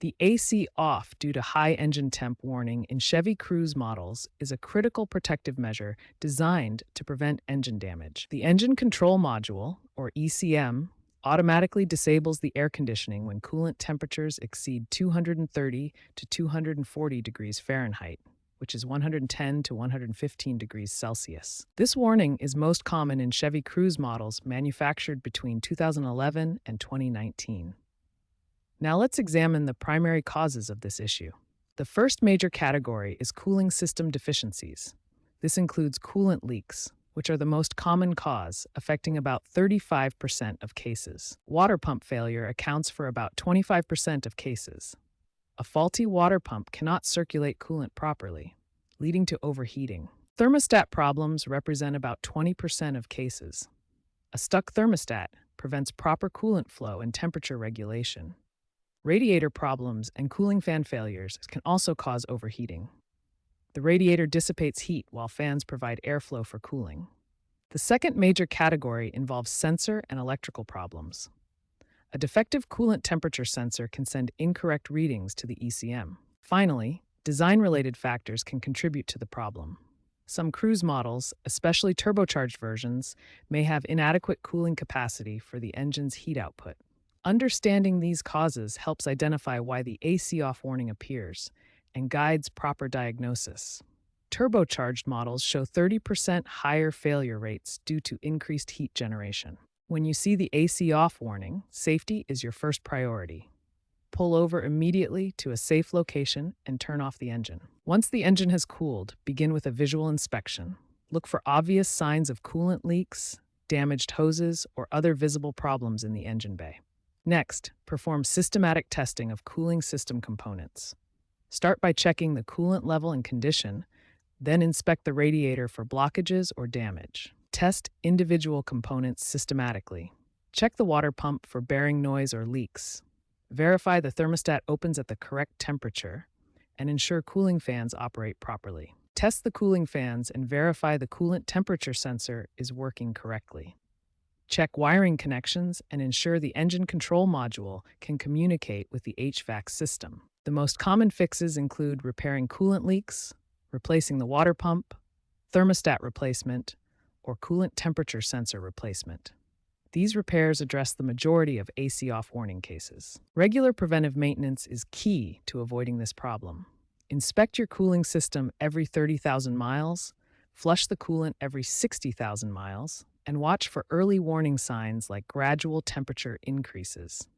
The AC off due to high engine temp warning in Chevy Cruze models is a critical protective measure designed to prevent engine damage. The engine control module, or ECM, automatically disables the air conditioning when coolant temperatures exceed 230 to 240 degrees Fahrenheit, which is 110 to 115 degrees Celsius. This warning is most common in Chevy Cruze models manufactured between 2011 and 2019. Now let's examine the primary causes of this issue. The first major category is cooling system deficiencies. This includes coolant leaks, which are the most common cause, affecting about 35% of cases. Water pump failure accounts for about 25% of cases. A faulty water pump cannot circulate coolant properly, leading to overheating. Thermostat problems represent about 20% of cases. A stuck thermostat prevents proper coolant flow and temperature regulation. Radiator problems and cooling fan failures can also cause overheating. The radiator dissipates heat while fans provide airflow for cooling. The second major category involves sensor and electrical problems. A defective coolant temperature sensor can send incorrect readings to the ECM. Finally, design-related factors can contribute to the problem. Some Cruze models, especially turbocharged versions, may have inadequate cooling capacity for the engine's heat output. Understanding these causes helps identify why the AC off warning appears and guides proper diagnosis. Turbocharged models show 30% higher failure rates due to increased heat generation. When you see the AC off warning, safety is your first priority. Pull over immediately to a safe location and turn off the engine. Once the engine has cooled, begin with a visual inspection. Look for obvious signs of coolant leaks, damaged hoses, or other visible problems in the engine bay. Next, perform systematic testing of cooling system components. Start by checking the coolant level and condition, then inspect the radiator for blockages or damage. Test individual components systematically. Check the water pump for bearing noise or leaks. Verify the thermostat opens at the correct temperature, and ensure cooling fans operate properly. Test the cooling fans and verify the coolant temperature sensor is working correctly. Check wiring connections and ensure the engine control module can communicate with the HVAC system. The most common fixes include repairing coolant leaks, replacing the water pump, thermostat replacement, or coolant temperature sensor replacement. These repairs address the majority of AC off warning cases. Regular preventive maintenance is key to avoiding this problem. Inspect your cooling system every 30,000 miles, flush the coolant every 60,000 miles, and watch for early warning signs like gradual temperature increases.